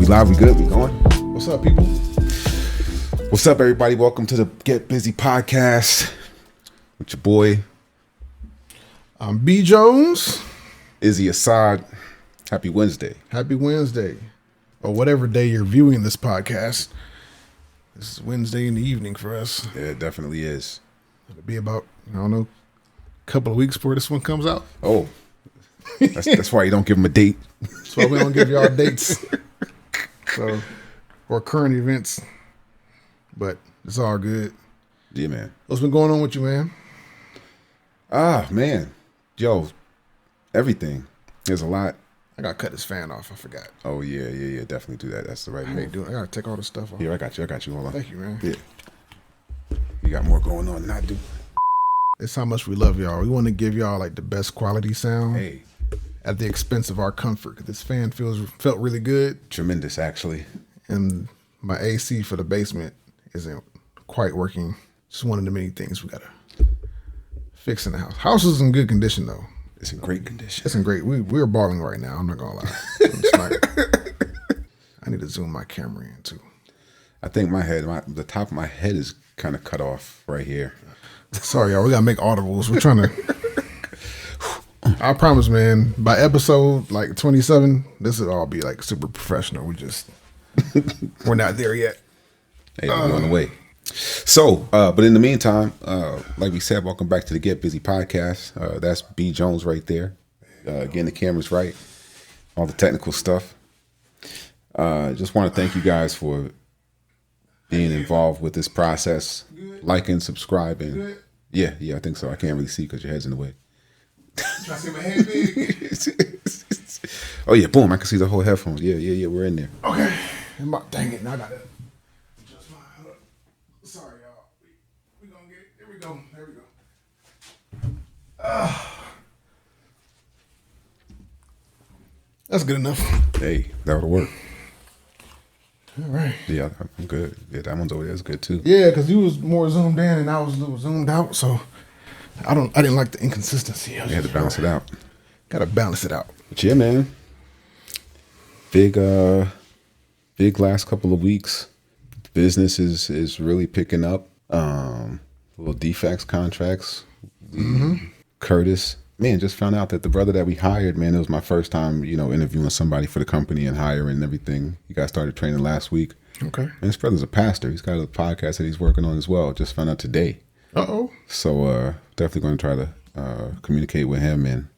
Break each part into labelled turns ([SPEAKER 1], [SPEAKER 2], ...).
[SPEAKER 1] live, we good, we going.
[SPEAKER 2] What's up, people?
[SPEAKER 1] What's up, everybody? Welcome to the Get Busy Podcast with your boy
[SPEAKER 2] I'm B. Jones.
[SPEAKER 1] Izzy Assad. Happy Wednesday.
[SPEAKER 2] Happy Wednesday. Or whatever day you're viewing this podcast. This is Wednesday in the evening for us.
[SPEAKER 1] Yeah, it definitely is.
[SPEAKER 2] It'll be about, I don't know, a couple of weeks before this one comes out.
[SPEAKER 1] Oh, that's why you don't give them a date.
[SPEAKER 2] That's why we don't give y'all dates. So, or current events. But it's all good.
[SPEAKER 1] Yeah, man.
[SPEAKER 2] What's been going on with you, man?
[SPEAKER 1] Man. Yo, everything. There's a lot.
[SPEAKER 2] I got to cut this fan off. I forgot.
[SPEAKER 1] Oh, yeah. Definitely do that. That's the right
[SPEAKER 2] How you
[SPEAKER 1] move.
[SPEAKER 2] doing? I got to take all this stuff off.
[SPEAKER 1] Here, I got you. Hold on.
[SPEAKER 2] Thank you, man.
[SPEAKER 1] Yeah. You got more going on than I do.
[SPEAKER 2] It's how much we love y'all. We want to give y'all like the best quality sound.
[SPEAKER 1] Hey.
[SPEAKER 2] At the expense of our comfort. This fan felt really good.
[SPEAKER 1] Tremendous, actually.
[SPEAKER 2] And my AC for the basement isn't quite working. Just one of the many things we got to fix in the house. House is in good condition, though.
[SPEAKER 1] It's in great condition.
[SPEAKER 2] It's in great. We're balling right now. I'm not going to lie. I need to zoom my camera in, too.
[SPEAKER 1] I think the top of my head is kind of cut off right here.
[SPEAKER 2] Sorry, y'all. We got to make audibles. We're trying to... I promise, man, by episode like 27, this would all be like super professional. We're not there yet.
[SPEAKER 1] Hey, we're on the way. So, but in the meantime, like we said, welcome back to the Get Busy Podcast. That's B. Jones right there. Getting the cameras right, all the technical stuff. Just want to thank you guys for being involved with this process, liking, subscribing. Yeah, I think so. I can't really see because your head's in the way.
[SPEAKER 2] Trying to see my head big?
[SPEAKER 1] Oh yeah, boom! I can see the whole headphones. Yeah. We're in there.
[SPEAKER 2] Okay. Dang it! Now I got it. Sorry, y'all. We gonna get it. There we go. That's good enough.
[SPEAKER 1] Hey, that'll work.
[SPEAKER 2] All right.
[SPEAKER 1] Yeah, I'm good. Yeah, that one's over there is good too.
[SPEAKER 2] Yeah, because you was more zoomed in and I was a little zoomed out, so I didn't like the inconsistency.
[SPEAKER 1] You had to balance it out.
[SPEAKER 2] Gotta balance it out.
[SPEAKER 1] But yeah, man. Big last couple of weeks. Business is really picking up. Little defects contracts. Curtis, man, just found out that the brother that we hired, man, it was my first time, interviewing somebody for the company and hiring and everything. He got started training last week. Okay. And his brother's a pastor. He's got a podcast that he's working on as well. Just found out today.
[SPEAKER 2] Uh-oh.
[SPEAKER 1] So definitely going to try to communicate with him and,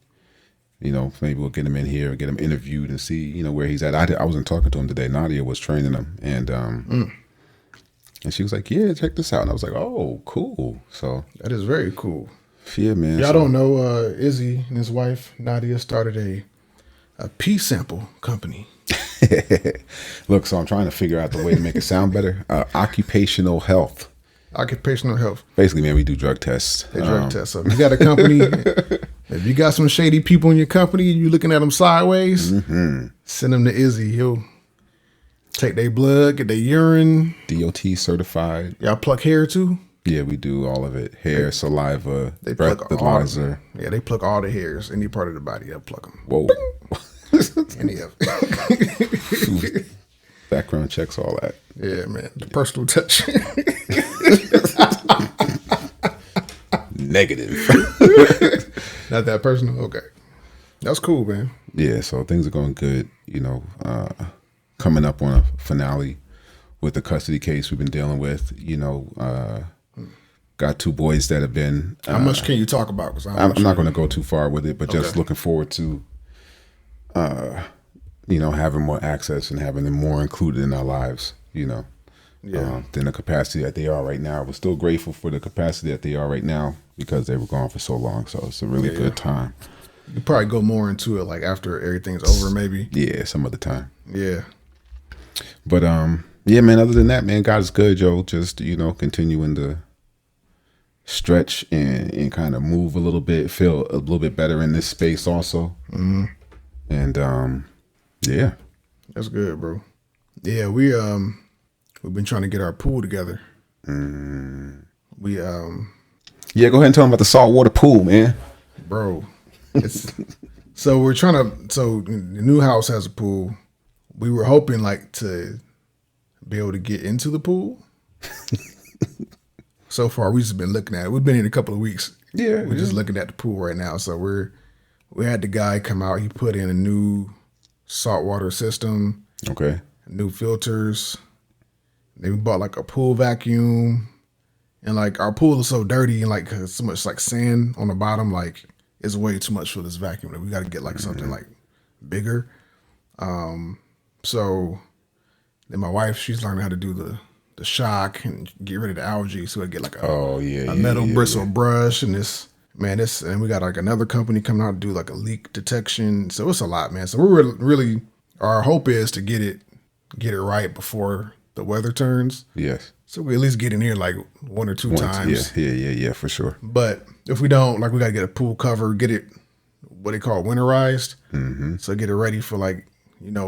[SPEAKER 1] maybe we'll get him in here and get him interviewed and see, where he's at. I wasn't talking to him today. Nadia was training him. And and she was like, yeah, check this out. And I was like, oh, cool. So
[SPEAKER 2] that is very cool.
[SPEAKER 1] Yeah, man.
[SPEAKER 2] Y'all don't know, Izzy and his wife, Nadia, started a pea sample company.
[SPEAKER 1] Look, so I'm trying to figure out the way to make it sound better. Occupational health.
[SPEAKER 2] Occupational health.
[SPEAKER 1] Basically, man, we do drug tests.
[SPEAKER 2] They drug tests. So if you got a company, if you got some shady people in your company, you looking at them sideways, send them to Izzy. He'll take their blood, get their urine.
[SPEAKER 1] DOT certified.
[SPEAKER 2] Y'all pluck hair too? Yeah,
[SPEAKER 1] we do all of it. Hair, saliva, breathalyzer.
[SPEAKER 2] Yeah, they pluck all the hairs, any part of the body. They'll pluck them.
[SPEAKER 1] Whoa.
[SPEAKER 2] Any of it.
[SPEAKER 1] Background checks, all that.
[SPEAKER 2] Yeah, man. The personal touch.
[SPEAKER 1] Negative.
[SPEAKER 2] Not that personal? Okay. That's cool, man.
[SPEAKER 1] Yeah, so things are going good. Coming up on a finale with the custody case we've been dealing with. Got two boys that have been...
[SPEAKER 2] How much can you talk about? Cause
[SPEAKER 1] I'm not going to go too far with it, but just looking forward to, having more access and having them more included in our lives, than the capacity that they are right now. We're still grateful for the capacity that they are right now because they were gone for so long. So it's a really good time.
[SPEAKER 2] You could probably go more into it like after everything's over, maybe.
[SPEAKER 1] Yeah, some other time.
[SPEAKER 2] Yeah.
[SPEAKER 1] But, yeah, man, other than that, man, God is good, Joe. Just, continuing to stretch and kind of move a little bit, feel a little bit better in this space also. Mm-hmm. And, yeah.
[SPEAKER 2] That's good, bro. Yeah, we've been trying to get our pool together. We
[SPEAKER 1] Yeah, go ahead and tell them about the saltwater pool, man.
[SPEAKER 2] Bro, it's so we're trying to. So the new house has a pool. we were hoping like to be able to get into the pool. So far, we've just been looking at it. We've been in a couple of weeks.
[SPEAKER 1] Yeah,
[SPEAKER 2] We're just looking at the pool right now. So we had the guy come out. He put in a new saltwater system,
[SPEAKER 1] Okay.
[SPEAKER 2] new filters. Then we bought like a pool vacuum. And like our pool is so dirty and like 'cause so much like sand on the bottom, like it's way too much for this vacuum. Like, we got to get like something like bigger. So then my wife, she's learning how to do the shock and get rid of the algae. So I get like a metal bristle brush and and we got like another company coming out to do like a leak detection. So it's a lot, man. So we're really our hope is to get it right before the weather turns.
[SPEAKER 1] Yes.
[SPEAKER 2] So we at least get in here like one or two times.
[SPEAKER 1] Yeah, for sure.
[SPEAKER 2] But if we don't, like we got to get a pool cover, get it, what they call winterized. Mm-hmm. So get it ready for like,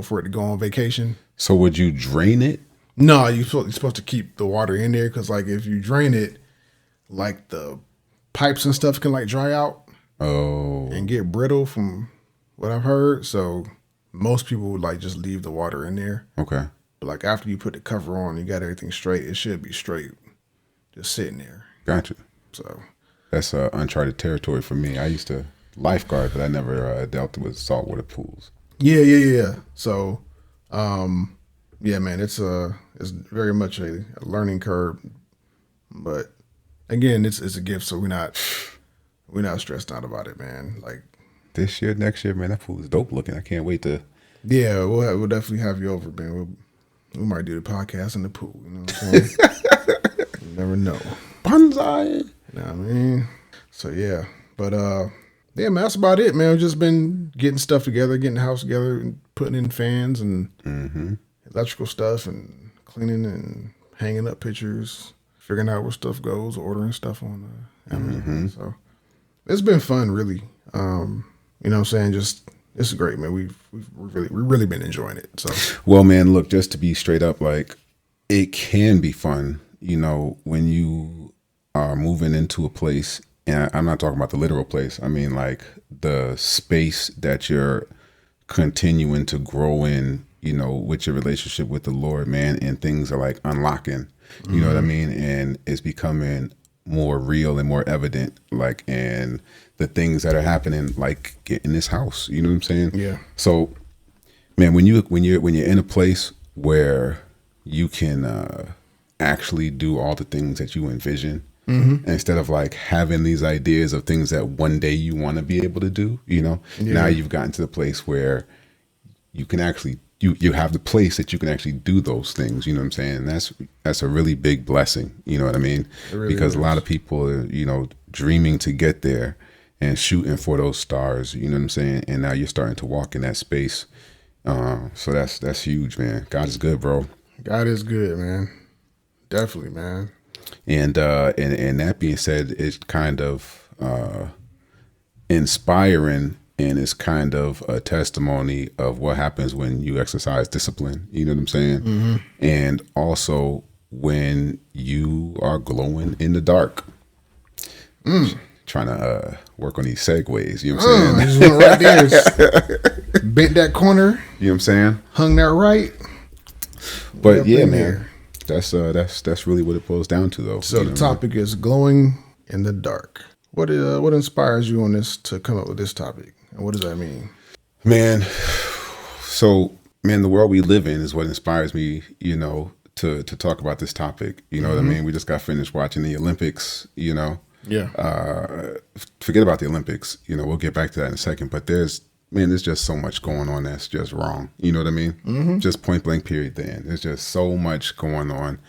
[SPEAKER 2] for it to go on vacation.
[SPEAKER 1] So would you drain it?
[SPEAKER 2] No, you're supposed to keep the water in there because like if you drain it, like the pipes and stuff can like dry out.
[SPEAKER 1] Oh.
[SPEAKER 2] And get brittle from what I've heard. So most people would like just leave the water in there.
[SPEAKER 1] Okay.
[SPEAKER 2] But like after you put the cover on, you got everything straight. It should be straight, just sitting there.
[SPEAKER 1] Gotcha.
[SPEAKER 2] So
[SPEAKER 1] that's uncharted territory for me. I used to lifeguard, but I never dealt with saltwater pools.
[SPEAKER 2] Yeah. So, yeah, man, it's very much a learning curve, but again, it's a gift, so we're not stressed out about it, man. Like
[SPEAKER 1] this year, next year, man, that pool is dope looking. I can't wait to.
[SPEAKER 2] Yeah, we'll definitely have you over, man. We might do the podcast in the pool. You know what I'm saying? You never know.
[SPEAKER 1] Bonsai.
[SPEAKER 2] You know what I mean? So yeah, but yeah, man, that's about it, man. We've just been getting stuff together, getting the house together, and putting in fans and electrical stuff, and cleaning and hanging up pictures, figuring out where stuff goes, ordering stuff on Amazon. So it's been fun, really. You know what I'm saying? Just it's great, man. We've really been enjoying it. So
[SPEAKER 1] well, man, look, just to be straight up, like it can be fun, when you are moving into a place. And I'm not talking about the literal place. I mean, like the space that you're continuing to grow in, with your relationship with the Lord, man, and things are like unlocking, you know what I mean? And it's becoming more real and more evident, like, and the things that are happening, like in this house, you know what I'm saying?
[SPEAKER 2] Yeah.
[SPEAKER 1] So, man, when you're in a place where you can actually do all the things that you envision, instead of like having these ideas of things that one day you want to be able to do, now you've gotten to the place where you can actually, you have the place that you can actually do those things, you know what I'm saying? And that's a really big blessing, you know what I mean? Really because is. A lot of people are, dreaming to get there and shooting for those stars, you know what I'm saying? And now you're starting to walk in that space. So that's huge, man. God is good, bro.
[SPEAKER 2] God is good, man. Definitely, man.
[SPEAKER 1] And that being said, it's kind of inspiring, and it's kind of a testimony of what happens when you exercise discipline. You know what I'm saying? And also when you are glowing in the dark. Trying to work on these segues. You know what I'm saying?
[SPEAKER 2] Just went right there. Bent that corner.
[SPEAKER 1] You know what I'm saying?
[SPEAKER 2] Hung that right.
[SPEAKER 1] But yeah, man. That's really what it boils down to, though.
[SPEAKER 2] So the topic is glowing in the dark. What inspires you on this to come up with this topic, and what does that mean,
[SPEAKER 1] man? So, man, the world we live in is what inspires me, to talk about this topic. You know what I mean? We just got finished watching the Olympics.
[SPEAKER 2] Yeah.
[SPEAKER 1] Forget about the Olympics. We'll get back to that in a second. But there's just so much going on that's just wrong. You know what I mean? Just point blank period then. There's just so much going on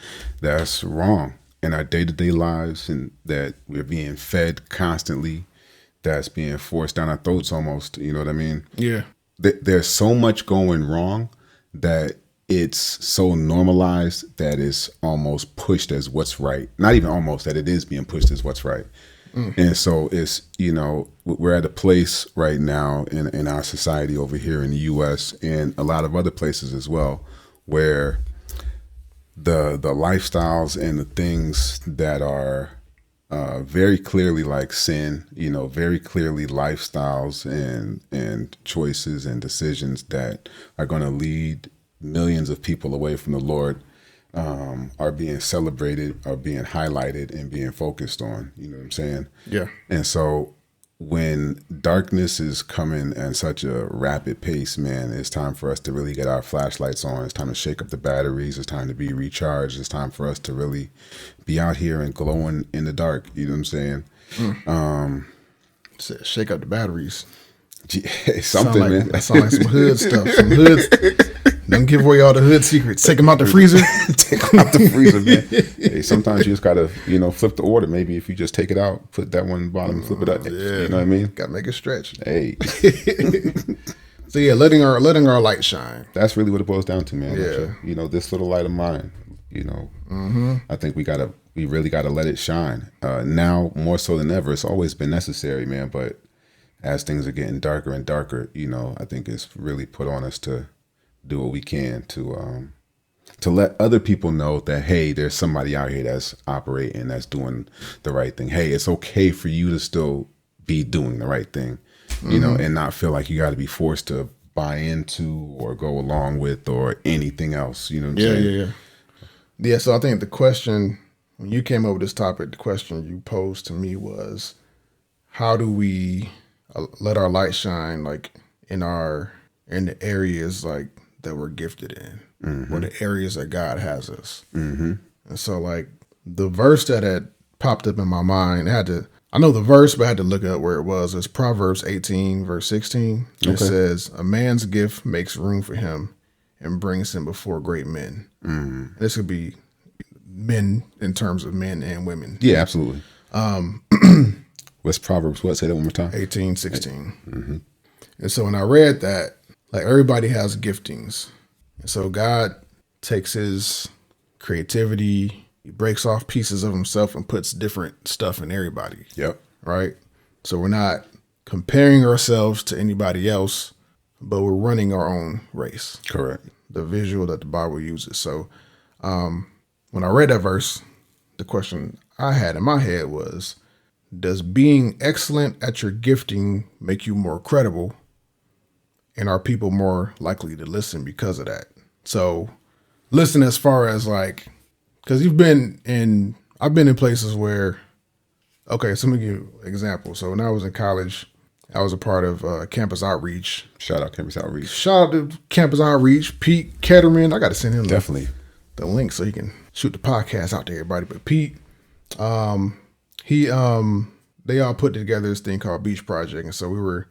[SPEAKER 1] that's wrong in our day-to-day lives, and that we're being fed constantly, that's being forced down our throats almost. You know what I mean?
[SPEAKER 2] Yeah.
[SPEAKER 1] There's so much going wrong that it's so normalized that it's almost pushed as what's right. Not even almost, that it is being pushed as what's right. And so it's, we're at a place right now in our society over here in the U.S. and a lot of other places as well, where the lifestyles and the things that are very clearly like sin, very clearly lifestyles and choices and decisions that are going to lead millions of people away from the Lord are being celebrated, are being highlighted, and being focused on. You know what I'm saying?
[SPEAKER 2] Yeah.
[SPEAKER 1] And so when darkness is coming at such a rapid pace, man, it's time for us to really get our flashlights on. It's time to shake up the batteries. It's time to be recharged. It's time for us to really be out here and glowing in the dark. You know what I'm saying?
[SPEAKER 2] Shake up the batteries.
[SPEAKER 1] Something,
[SPEAKER 2] like,
[SPEAKER 1] man.
[SPEAKER 2] That sound like some hood stuff. Some hood. Don't give away all the hood secrets. Take them out the freezer.
[SPEAKER 1] Take them out the freezer, man. Hey, sometimes you just gotta, flip the order. Maybe if you just take it out, put that one bottom, flip it up.
[SPEAKER 2] Yeah.
[SPEAKER 1] You know what I mean?
[SPEAKER 2] Gotta make it stretch.
[SPEAKER 1] Hey.
[SPEAKER 2] So yeah, letting our light shine.
[SPEAKER 1] That's really what it boils down to, man.
[SPEAKER 2] Yeah.
[SPEAKER 1] This little light of mine. I think we really gotta let it shine. Now more so than ever. It's always been necessary, man. But as things are getting darker and darker, I think it's really put on us to do what we can to let other people know that, hey, there's somebody out here that's operating, that's doing the right thing. Hey, it's okay for you to still be doing the right thing, and not feel like you got to be forced to buy into or go along with or anything else. You know what I'm saying?
[SPEAKER 2] Yeah. So I think the question, when you came up with this topic, the question you posed to me was, how do we let our light shine, like in the areas like that we're gifted in, or the areas that God has us. And so like the verse that had popped up in my mind, I know the verse, but I had to look up where it was. It's Proverbs 18, verse 16. It says, a man's gift makes room for him and brings him before great men. This could be men in terms of men and women.
[SPEAKER 1] Yeah, absolutely. What's Proverbs? What? Say that one more time.
[SPEAKER 2] 18, 16. And so when I read that, like everybody has giftings. And so God takes his creativity, he breaks off pieces of himself and puts different stuff in everybody.
[SPEAKER 1] Yep.
[SPEAKER 2] Right? So we're not comparing ourselves to anybody else, but we're running our own race.
[SPEAKER 1] Correct.
[SPEAKER 2] The visual that the Bible uses. So when I read that verse, the question I had in my head was, does being excellent at your gifting make you more credible? And are people more likely to listen because of that? So listen as far as like, because I've been in places where, okay, so let me give you an example. So when I was in college, I was a part of Campus Outreach.
[SPEAKER 1] Shout out Campus Outreach.
[SPEAKER 2] Shout out to Campus Outreach. Pete Ketterman. I got to send him
[SPEAKER 1] definitely
[SPEAKER 2] the link so he can shoot the podcast out to everybody. But Pete, they all put together this thing called Beach Project. And so we were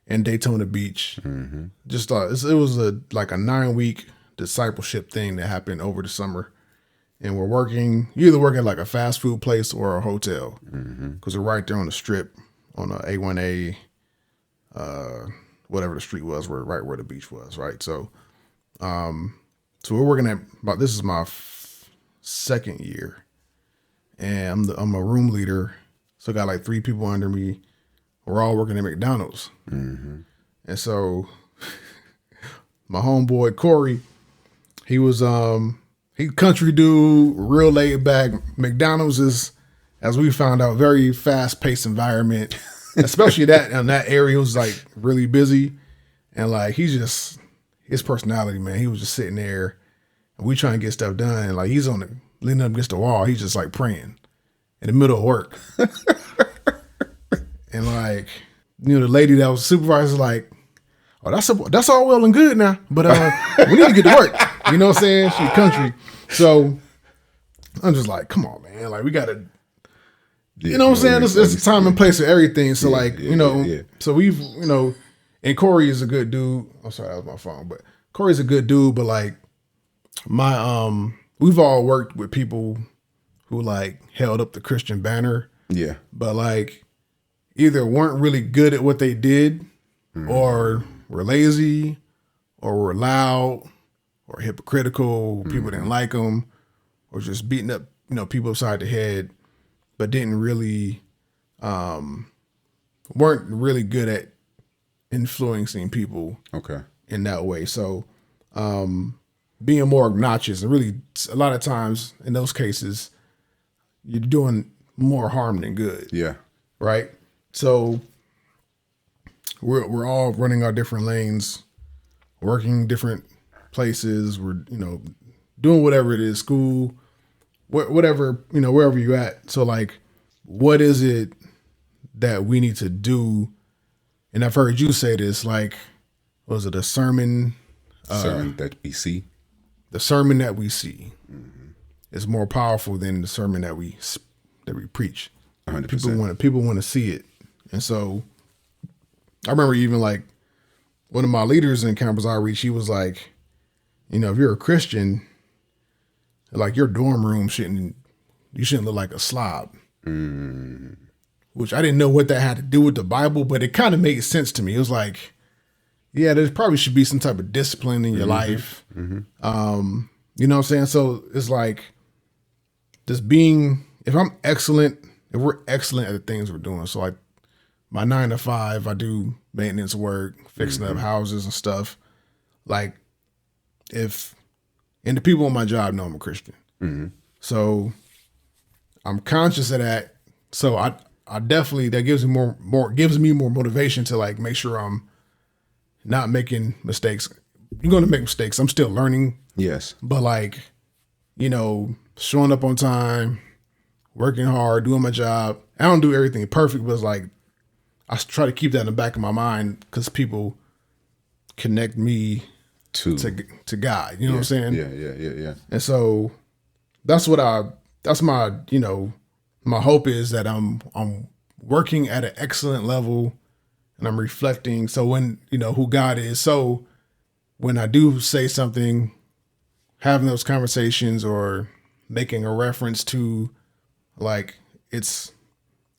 [SPEAKER 2] in Daytona Beach. Just it was a 9-week discipleship thing that happened over the summer. And you're either working like a fast food place or a hotel, because we're right there on the strip on a A1A, whatever the street was, right where the beach was, right? So we're working this is my second year, and I'm a room leader. So I got like 3 people under me. We're all working at McDonald's. And so my homeboy Corey, he was he country dude, real laid back. McDonald's is, as we found out, very fast paced environment, especially that in that area was like really busy. And like his personality, man, he was just sitting there and we trying to get stuff done. And like he's leaning up against the wall, he's just like praying in the middle of work. And like, the lady that was supervisor was like, oh, that's all well and good now, but we need to get to work. You know what I'm saying? She country. So I'm just like, come on, man. Like we gotta, you know what I'm saying? There's time and place for everything. So so we've, and Corey is a good dude. I'm sorry, that was my phone, but Corey's a good dude, but like we've all worked with people who like held up the Christian banner. Yeah. But like either weren't really good at what they did, or were lazy, or were loud, or hypocritical. People didn't like them, or just beating up, people upside the head, but didn't really, weren't really good at influencing people. Okay. In that way. So, being more obnoxious, and really a lot of times in those cases, you're doing more harm than good. Yeah. Right. So we're all running our different lanes, working different places. We're, doing whatever it is, school, whatever, wherever you're at. So like, what is it that we need to do? And I've heard you say this, like, was it a sermon?
[SPEAKER 1] Sermon that we see.
[SPEAKER 2] The sermon that we see is more powerful than the sermon that we preach.
[SPEAKER 1] 100%.
[SPEAKER 2] People want to see it. And so I remember even like one of my leaders in campus outreach, he was like, if you're a Christian, like your dorm room shouldn't look like a slob. Which I didn't know what that had to do with the Bible, but it kind of made sense to me. It was like, yeah, there probably should be some type of discipline in your life. You know what I'm saying? So it's like just being, if we're excellent at the things we're doing. So like my 9 to 5, I do maintenance work, fixing up houses and stuff. Like and the people on my job know I'm a Christian. So I'm conscious of that. So I definitely, that gives me more motivation to like make sure I'm not making mistakes. You're going to make mistakes. I'm still learning.
[SPEAKER 1] Yes.
[SPEAKER 2] But like, showing up on time, working hard, doing my job. I don't do everything perfect, but it's like, I try to keep that in the back of my mind because people connect me to God. You know what I'm saying?
[SPEAKER 1] Yeah.
[SPEAKER 2] And so that's my, my hope is that I'm working at an excellent level and I'm reflecting. So when, who God is. So when I do say something, having those conversations or making a reference to like, it's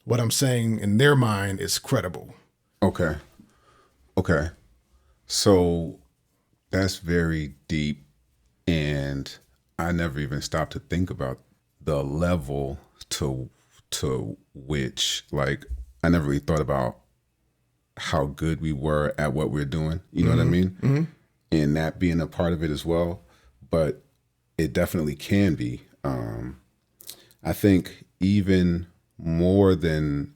[SPEAKER 2] what I'm saying in their mind is credible.
[SPEAKER 1] Okay. So that's very deep. And I never even stopped to think about the level to which, like, I never really thought about how good we were at what we're doing. You know what I mean? And that being a part of it as well. But it definitely can be. I think even more than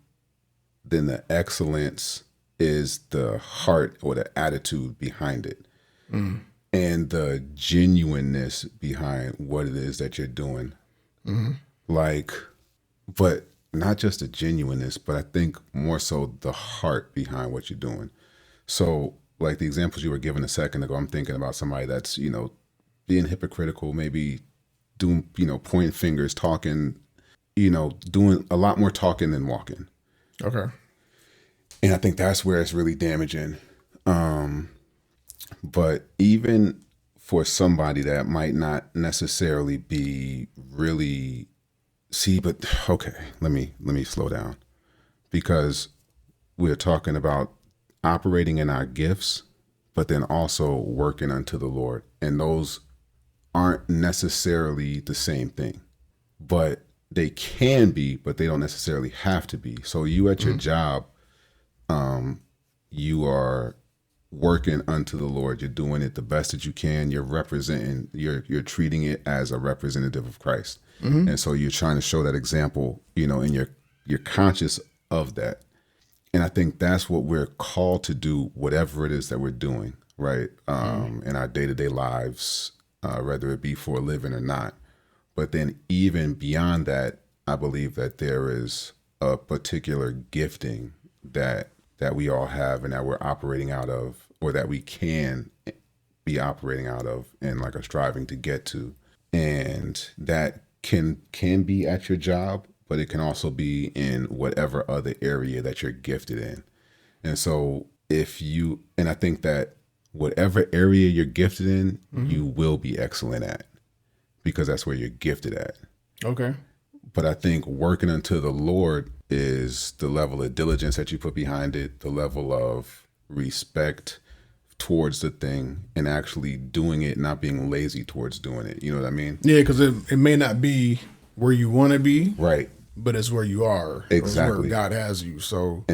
[SPEAKER 1] the excellence is the heart or the attitude behind it. And the genuineness behind what it is that you're doing. Like, but not just the genuineness, but I think more so the heart behind what you're doing. So like the examples you were giving a second ago, I'm thinking about somebody that's, being hypocritical, maybe doing, pointing fingers, talking, doing a lot more talking than walking.
[SPEAKER 2] Okay.
[SPEAKER 1] And I think that's where it's really damaging. But even for somebody that might not necessarily be really but okay, let me slow down, because we're talking about operating in our gifts, but then also working unto the Lord. And those aren't necessarily the same thing, but they can be, but they don't necessarily have to be. So you at your job, you are working unto the Lord. You're doing it the best that you can. You're representing, you're treating it as a representative of Christ. And so you're trying to show that example, and you're conscious of that. And I think that's what we're called to do, whatever it is that we're doing, right? In our day-to-day lives, whether it be for a living or not. But then even beyond that, I believe that there is a particular gifting that we all have and that we're operating out of, or that we can be operating out of and like are striving to get to. And that can be at your job, but it can also be in whatever other area that you're gifted in. And so and I think that whatever area you're gifted in, you will be excellent at, because that's where you're gifted at.
[SPEAKER 2] Okay.
[SPEAKER 1] But I think working unto the Lord is the level of diligence that you put behind it, the level of respect towards the thing, and actually doing it, not being lazy towards doing it. You know what I mean?
[SPEAKER 2] Yeah, because it may not be where you want to be,
[SPEAKER 1] right?
[SPEAKER 2] But it's where you are.
[SPEAKER 1] Exactly.
[SPEAKER 2] It's where God has you. So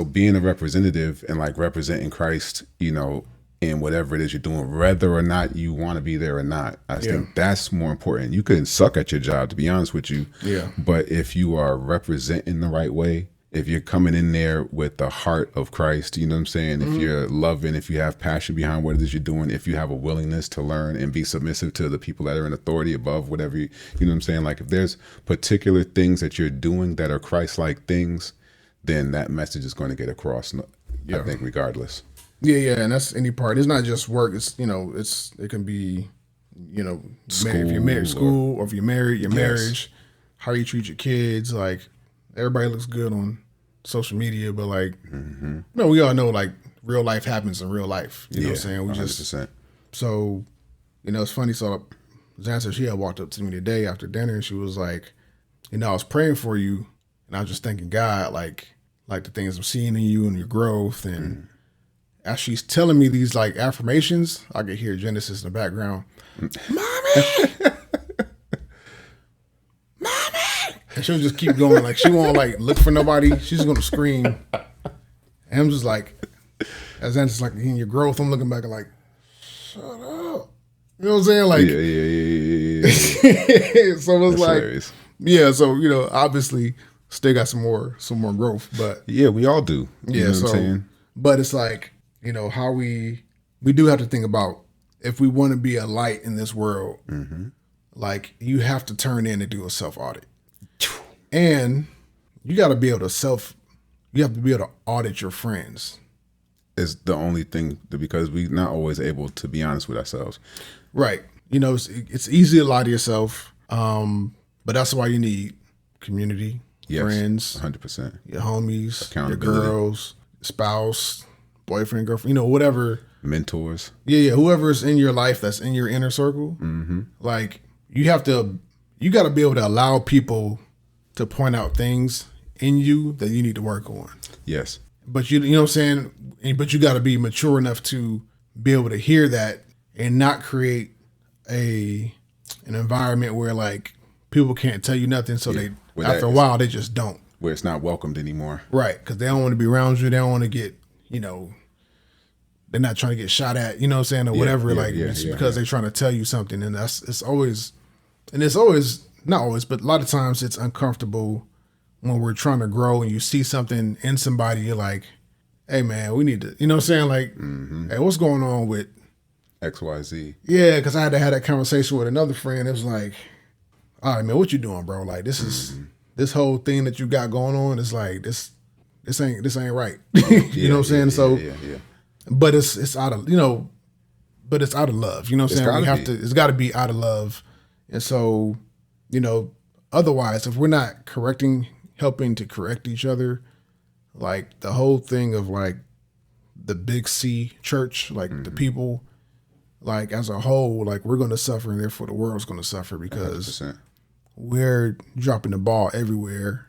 [SPEAKER 1] being a representative and like representing Christ, in whatever it is you're doing, whether or not you want to be there or not, I think that's more important. You can suck at your job, to be honest with you.
[SPEAKER 2] Yeah.
[SPEAKER 1] But if you are representing the right way if you're coming in there with the heart of Christ, you know what I'm saying? If you're loving, if you have passion behind what it is you're doing, if you have a willingness to learn and be submissive to the people that are in authority above whatever you know what I'm saying? Like if there's particular things that you're doing that are Christ-like things, then that message is going to get across, I think, regardless.
[SPEAKER 2] Yeah, and that's any part. It's not just work. It's it can be, if you're married, school, or if you're married, your marriage, how you treat your kids. Like everybody looks good on social media, but like, we all know like real life happens in real life. You know what I'm saying? We
[SPEAKER 1] 100%.
[SPEAKER 2] So, it's funny. So Xancer, she had walked up to me today after dinner, and she was like, I was praying for you, and I was just thanking God, like the things I'm seeing in you and your growth, and as she's telling me these like affirmations, I could hear Genesis in the background. Mommy! Mommy! And she'll just keep going. Like she won't like look for nobody. She's going to scream. And I'm just like, as that's like in your growth, I'm looking back and like, shut up. You know what I'm saying? Like,
[SPEAKER 1] yeah.
[SPEAKER 2] So it's
[SPEAKER 1] That's
[SPEAKER 2] like,
[SPEAKER 1] hilarious.
[SPEAKER 2] yeah. So, obviously still got some more growth, but
[SPEAKER 1] Yeah, we all do. You know what I'm saying?
[SPEAKER 2] But it's like, how we do have to think about if we want to be a light in this world, like you have to turn in and do a self audit. And you got to be able to you have to be able to audit your friends.
[SPEAKER 1] Is the only thing because we're not always able to be honest with ourselves.
[SPEAKER 2] Right. It's easy to lie to yourself. But that's why you need community, friends,
[SPEAKER 1] 100%.
[SPEAKER 2] your homies, your girls, spouse, boyfriend, girlfriend, whatever.
[SPEAKER 1] Mentors.
[SPEAKER 2] Yeah. Whoever's in your life that's in your inner circle. Like you got to be able to allow people to point out things in you that you need to work on.
[SPEAKER 1] Yes.
[SPEAKER 2] But you know what I'm saying? But you got to be mature enough to be able to hear that and not create an environment where like people can't tell you nothing. So after a while, they just don't.
[SPEAKER 1] Where it's not welcomed anymore.
[SPEAKER 2] Right. Because they don't want to be around you. They don't want to get, they're not trying to get shot at, you know what I'm saying? Or whatever. Because they're trying to tell you something. And it's always not always, but a lot of times it's uncomfortable when we're trying to grow and you see something in somebody, you're like, hey man, we need to, you know what I'm saying? Like, hey, what's going on with
[SPEAKER 1] XYZ?
[SPEAKER 2] Yeah, because I had to have that conversation with another friend. It was like, all right, man, what you doing, bro? Like, this is this whole thing that you got going on is like this ain't right. You know what I'm saying?
[SPEAKER 1] Yeah.
[SPEAKER 2] But it's out of but it's out of love. You know what I'm saying? It's got to be out of love, and so otherwise, if we're not helping to correct each other, like the whole thing of like the big C church, like the people, like as a whole, like we're going to suffer and therefore the world's going to suffer because
[SPEAKER 1] 100%.
[SPEAKER 2] We're dropping the ball everywhere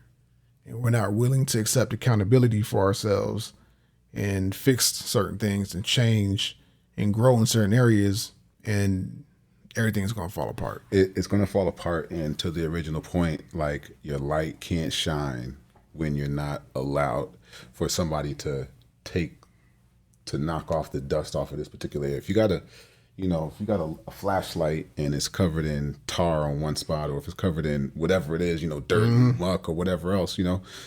[SPEAKER 2] and we're not willing to accept accountability for ourselves and fix certain things and change and grow in certain areas, and everything's going to fall apart.
[SPEAKER 1] It's going to fall apart. And to the original point, like your light can't shine when you're not allowed for somebody to knock off the dust off of this particular area. If you got a flashlight and it's covered in tar on one spot, or if it's covered in whatever it is, dirt, muck, or whatever else,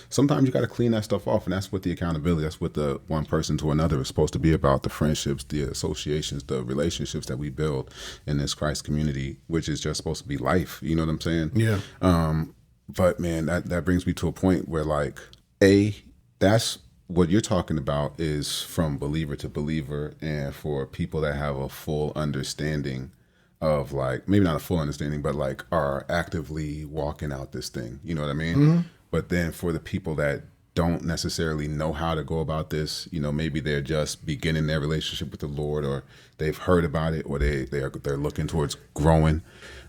[SPEAKER 1] sometimes you got to clean that stuff off. And that's what the accountability, that's what the one person to another is supposed to be about. The friendships, the associations, the relationships that we build in this Christ community, which is just supposed to be life. You know what I'm saying?
[SPEAKER 2] Yeah.
[SPEAKER 1] But man, that brings me to a point where like, that's what you're talking about is from believer to believer, and for people that have a full understanding of like, maybe not a full understanding, but like are actively walking out this thing. You know what I mean? But then for the people that don't necessarily know how to go about this, maybe they're just beginning their relationship with the Lord, or they've heard about it, or they're looking towards growing.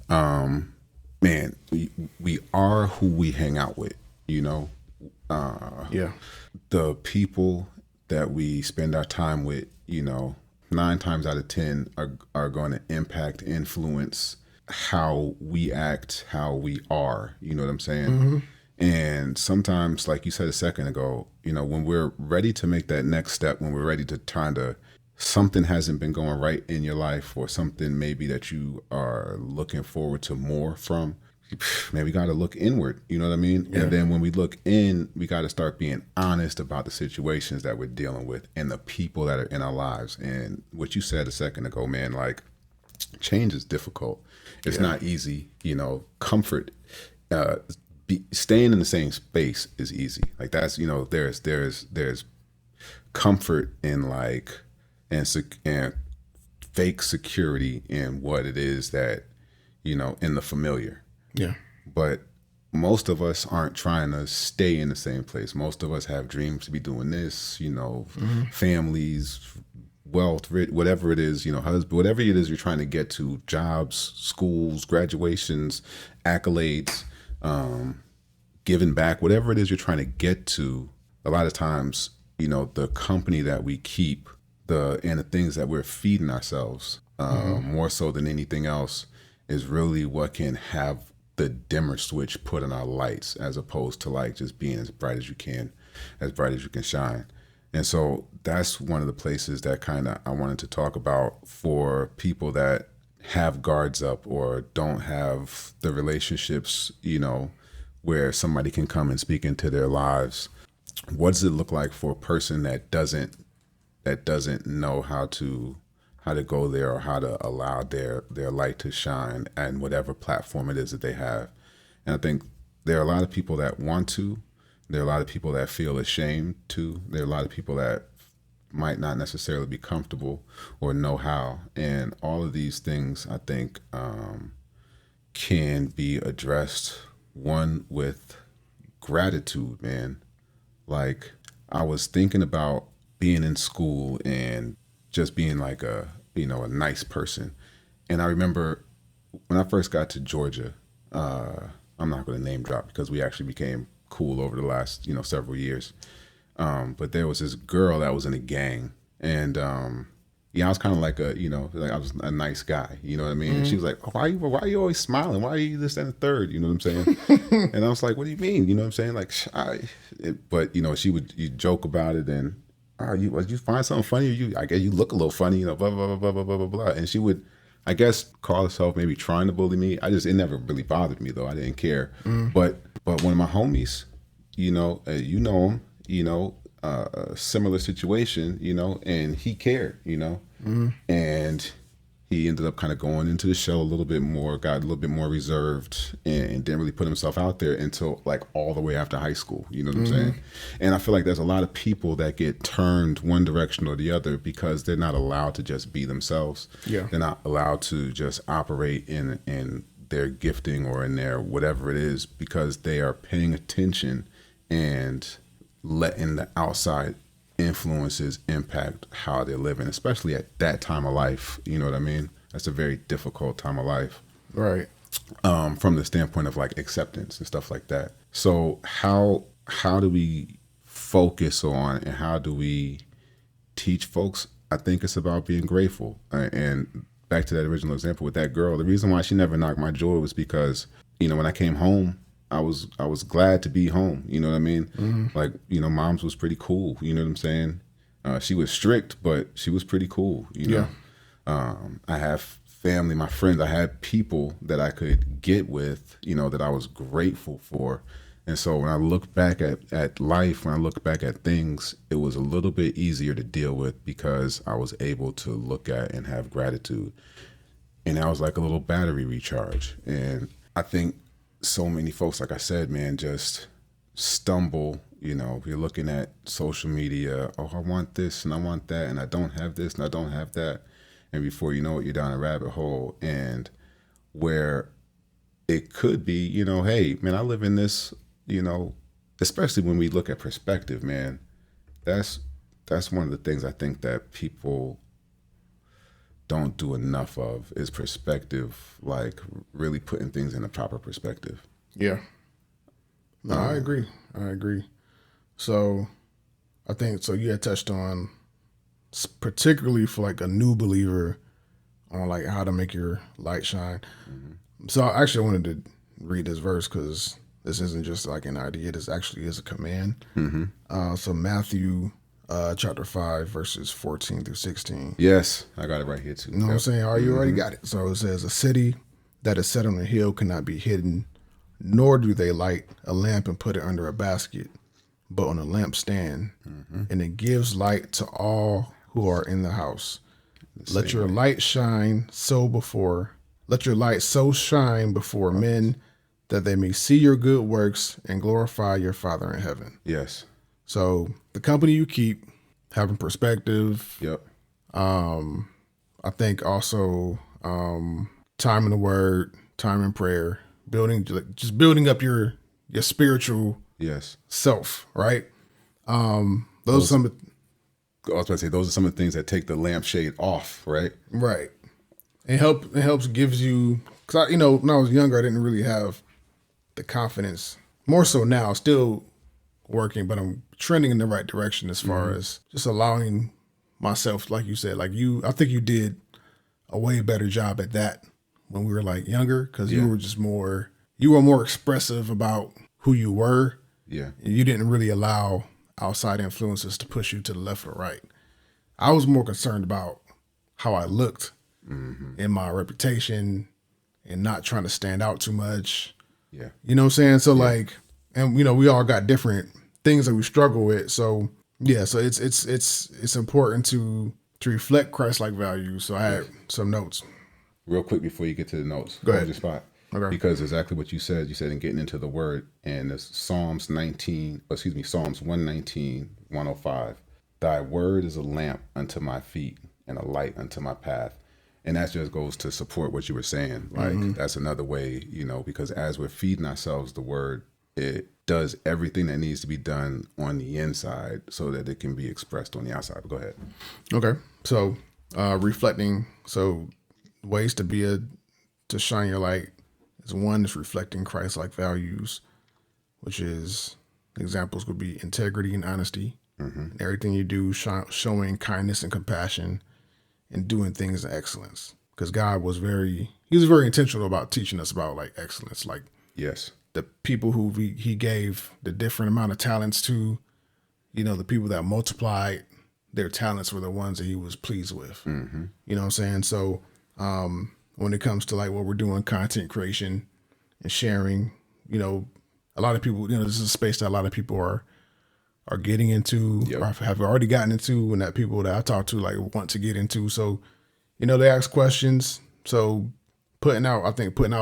[SPEAKER 1] Man, we are who we hang out with,
[SPEAKER 2] Yeah.
[SPEAKER 1] The people that we spend our time with, 9 times out of 10 are going to impact, influence how we act, how we are. You know what I'm saying? And sometimes, like you said a second ago, when we're ready to make that next step, when we're ready to something hasn't been going right in your life, or something maybe that you are looking forward to more from, man, we got to look inward. You know what I mean?
[SPEAKER 2] Yeah.
[SPEAKER 1] And then when we look in, we got to start being honest about the situations that we're dealing with and the people that are in our lives. And what you said a second ago, man, like change is difficult. It's not easy. You know, comfort, staying in the same space is easy. Like that's, you know, there's comfort in like, and fake security in what it is that, you know, in the familiar.
[SPEAKER 2] Yeah.
[SPEAKER 1] But most of us aren't trying to stay in the same place. Most of us have dreams to be doing this, you know, families, wealth, whatever it is, you know, husband, whatever it is you're trying to get to, jobs, schools, graduations, accolades, giving back, whatever it is you're trying to get to. A lot of times, you know, the company that we keep, and the things that we're feeding ourselves, more so than anything else, is really what can have the dimmer switch put on our lights, as opposed to like just being as bright as you can, as bright as you can shine. And so that's one of the places that kind of I wanted to talk about for people that have guards up or don't have the relationships, you know, where somebody can come and speak into their lives. What does it look like for a person that doesn't know how to go there, or how to allow their light to shine and whatever platform it is that they have? And I think there are a lot of people that want to. There are a lot of people that feel ashamed to. There are a lot of people that might not necessarily be comfortable or know how. And all of these things, I think, can be addressed, one, with gratitude, man. Like, I was thinking about being in school and just being like a nice person. And I remember when I first got to Georgia, I'm not going to name drop because we actually became cool over the last, you know, several years. But there was this girl that was in a gang, and yeah, I was kind of like like I was a nice guy, you know what I mean? And she was like, oh, why are you always smiling? Why are you this and the third? You know what I'm saying? And I was like, what do you mean? You know what I'm saying? Like, but you know, you joke about it, and you find something funny? I guess you look a little funny, you know, blah blah blah blah blah blah blah blah. And she would, I guess, call herself maybe trying to bully me. It never really bothered me though. I didn't care. But one of my homies, you know him, you know, a similar situation, you know, and he cared, you know, and he ended up kind of going into the show a little bit more, got a little bit more reserved, and didn't really put himself out there until like all the way after high school. You know what I'm saying? And I feel like there's a lot of people that get turned one direction or the other because they're not allowed to just be themselves. Yeah. They're not allowed to just operate in their gifting or in their whatever it is, because they are paying attention and letting the outside influences impact how they're living, especially at that time of life. You know what I mean? That's a very difficult time of life.
[SPEAKER 2] Right.
[SPEAKER 1] From the standpoint of like acceptance and stuff like that. So how do we focus on, and how do we teach folks? I think it's about being grateful. And back to that original example with that girl, the reason why she never knocked my joy was because, you know, when I came home, I was glad to be home. You know what I mean? Like, you know, mom's was pretty cool. You know what I'm saying? She was strict, but she was pretty cool. You know, I have family, my friends. I had people that I could get with. You know, that I was grateful for. And so when I look back at life, when I look back at things, it was a little bit easier to deal with because I was able to look at and have gratitude. And that was like a little battery recharge. And I think so many folks, like I said, man, just stumble. You know, you're looking at social media. Oh, I want this and I want that, and I don't have this and I don't have that. And before you know it, you're down a rabbit hole. And where it could be, you know, hey, man, I live in this, you know, especially when we look at perspective, man, that's one of the things I think that people don't do enough of, is perspective, like really putting things in a proper perspective.
[SPEAKER 2] Yeah. No, I agree. So I think, so you had touched on, particularly for like a new believer, on like how to make your light shine. So I actually wanted to read this verse because this isn't just like an idea. This actually is a command. So Matthew chapter 5, verses 14 through 16.
[SPEAKER 1] Yes, I got it right here too.
[SPEAKER 2] You know what I'm saying? You already got it. So it says, a city that is set on a hill cannot be hidden, Nor do they light a lamp and put it under a basket, but on a lampstand, and it gives light to all who are in the house. Let your light so shine before men that they may see your good works and glorify your Father in heaven.
[SPEAKER 1] Yes.
[SPEAKER 2] So the company you keep, having perspective.
[SPEAKER 1] Yep.
[SPEAKER 2] I think also time in the Word, time in prayer, building up your spiritual self, right? Those are some of,
[SPEAKER 1] I was about to say, those are some of the things that take the lampshade off, right?
[SPEAKER 2] right. It helps gives you, because when I was younger, I didn't really have the confidence. More so now, still working, but I'm trending in the right direction as far as just allowing myself, like you said, I think you did a way better job at that when we were like younger, because you were more expressive about who you were.
[SPEAKER 1] Yeah.
[SPEAKER 2] And you didn't really allow outside influences to push you to the left or right. I was more concerned about how I looked in my reputation and not trying to stand out too much.
[SPEAKER 1] Yeah.
[SPEAKER 2] You know what I'm saying? So and we all got different things that we struggle with. So yeah, so it's important to reflect Christ-like values. So I had some notes.
[SPEAKER 1] Real quick before you get to the notes.
[SPEAKER 2] Go ahead.
[SPEAKER 1] Hold your spot.
[SPEAKER 2] Okay.
[SPEAKER 1] Because exactly what you said in getting into the word, and it's Psalms 119, 105. Thy word is a lamp unto my feet and a light unto my path. And that just goes to support what you were saying. Like that's another way, because as we're feeding ourselves the word, it does everything that needs to be done on the inside so that it can be expressed on the outside. But go ahead.
[SPEAKER 2] Okay. So reflecting, so ways to shine your light is one is reflecting Christ-like values, which is examples would be integrity and honesty. And everything you do, showing kindness and compassion and doing things in excellence. Because God was very intentional about teaching us about like excellence. Like
[SPEAKER 1] Yes.
[SPEAKER 2] the people who he gave the different amount of talents to, the people that multiplied their talents were the ones that he was pleased with. You know what I'm saying? So when it comes to like what we're doing, content creation and sharing, a lot of people, this is a space that a lot of people are getting into, or have already gotten into, and that people that I talk to like want to get into. So, they ask questions. So putting out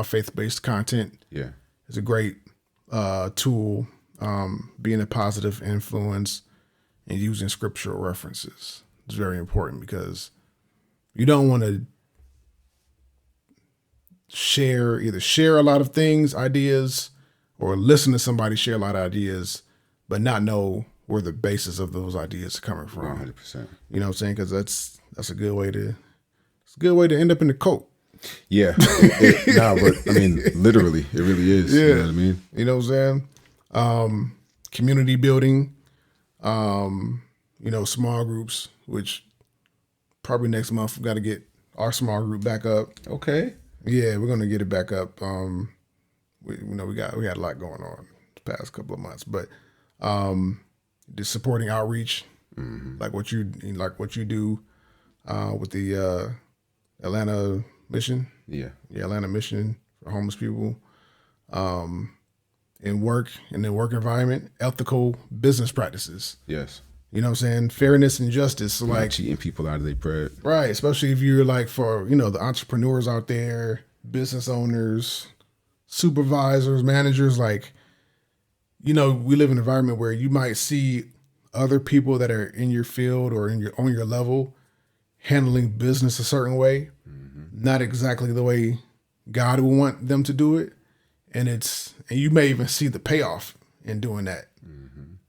[SPEAKER 2] faith-based content is a great tool. Being a positive influence and using scriptural references is very important, because you don't want to share a lot of things, ideas, or listen to somebody share a lot of ideas, but not know where the basis of those ideas are coming from.
[SPEAKER 1] 100%.
[SPEAKER 2] You know what I'm saying? Because that's a good way to end up in the cult.
[SPEAKER 1] Yeah. But I mean, literally, it really is.
[SPEAKER 2] Yeah.
[SPEAKER 1] You know what I mean?
[SPEAKER 2] You know what I'm saying? Community building, small groups, which probably next month we got to get our small group back up.
[SPEAKER 1] Okay.
[SPEAKER 2] Yeah, we're gonna get it back up. We had a lot going on the past couple of months, but just supporting outreach, like what you do with the Atlanta mission.
[SPEAKER 1] Yeah.
[SPEAKER 2] The Atlanta mission for homeless people. In work environment, ethical business practices.
[SPEAKER 1] Yes.
[SPEAKER 2] You know what I'm saying? Fairness and justice. So
[SPEAKER 1] Not
[SPEAKER 2] like
[SPEAKER 1] cheating people out of their bread.
[SPEAKER 2] right, especially if you're like for, the entrepreneurs out there, business owners, supervisors, managers, like, we live in an environment where you might see other people that are in your field or on your level handling business a certain way, not exactly the way God would want them to do it. And you may even see the payoff in doing that.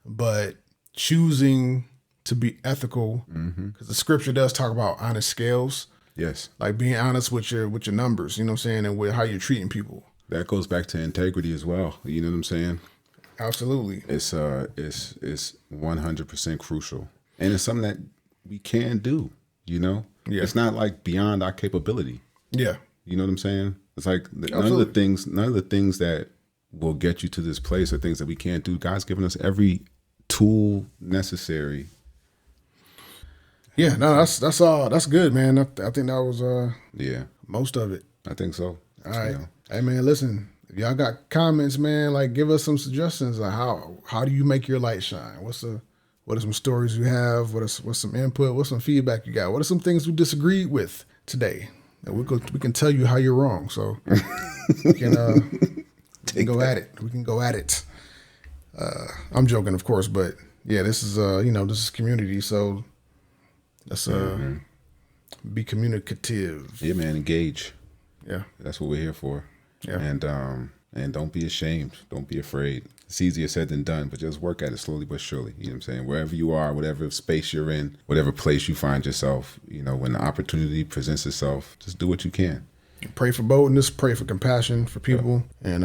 [SPEAKER 2] But choosing to be ethical, because the scripture does talk about honest scales.
[SPEAKER 1] Yes.
[SPEAKER 2] Like being honest with your numbers, you know what I'm saying, and with how you're treating people.
[SPEAKER 1] That goes back to integrity as well. You know what I'm saying?
[SPEAKER 2] Absolutely.
[SPEAKER 1] It's 100% crucial, and it's something that we can do. Yeah. It's not like beyond our capability.
[SPEAKER 2] Yeah.
[SPEAKER 1] You know what I'm saying? It's like none
[SPEAKER 2] Absolutely.
[SPEAKER 1] of the things that will get you to this place are things that we can't do. God's given us every tool necessary.
[SPEAKER 2] Yeah, no, that's all. That's good, man. I think that was
[SPEAKER 1] Yeah,
[SPEAKER 2] most of it.
[SPEAKER 1] I think so.
[SPEAKER 2] All right. Hey man, listen, if y'all got comments, man, like give us some suggestions. Like how do you make your light shine? What are some stories you have? What's some input? What's some feedback you got? What are some things we disagreed with today? And we can tell you how you're wrong. So we can go at it. We can go at it. I'm joking, of course, but yeah, this is this is community. So let's be communicative.
[SPEAKER 1] Yeah, man, engage.
[SPEAKER 2] Yeah,
[SPEAKER 1] that's what we're here for.
[SPEAKER 2] Yeah,
[SPEAKER 1] and don't be ashamed. Don't be afraid. It's easier said than done, but just work at it slowly but surely. You know what I'm saying? Wherever you are, whatever space you're in, whatever place you find yourself, when the opportunity presents itself, just do what you can.
[SPEAKER 2] Pray for boldness, pray for compassion for people. And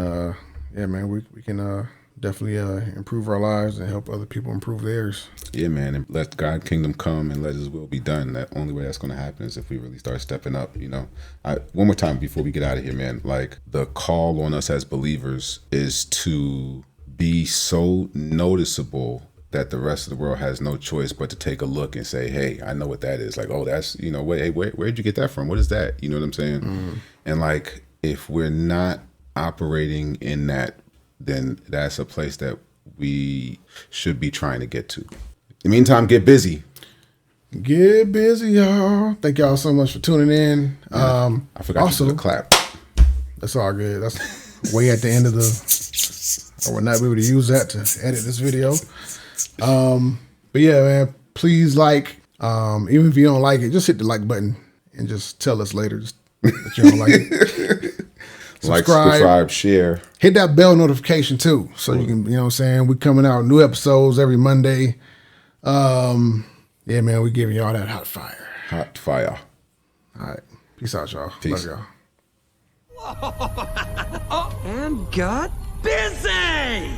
[SPEAKER 2] yeah, man, we can definitely improve our lives and help other people improve theirs.
[SPEAKER 1] Yeah, man, and let God's kingdom come and let his will be done. The only way that's going to happen is if we really start stepping up, one more time before we get out of here, man, like the call on us as believers is to be so noticeable that the rest of the world has no choice but to take a look and say, hey, I know what that is. Like, oh, that's, where'd you get that from? What is that? You know what I'm saying? Mm-hmm. And like, if we're not operating in that, then that's a place that we should be trying to get to. In the meantime, get busy.
[SPEAKER 2] Get busy, y'all. Thank y'all so much for tuning in.
[SPEAKER 1] I forgot also, to do the clap.
[SPEAKER 2] That's all good. That's way at the end of I will not be able to use that to edit this video. But yeah, man, please like. Even if you don't like it, just hit the like button and just tell us later that you don't like it.
[SPEAKER 1] Subscribe, share.
[SPEAKER 2] Hit that bell notification too, so you can, what I'm saying? We coming out new episodes every Monday. Yeah, man, we giving y'all that hot fire.
[SPEAKER 1] Hot fire.
[SPEAKER 2] All right. Peace out, y'all.
[SPEAKER 1] Peace.
[SPEAKER 2] Love y'all.
[SPEAKER 3] And got busy!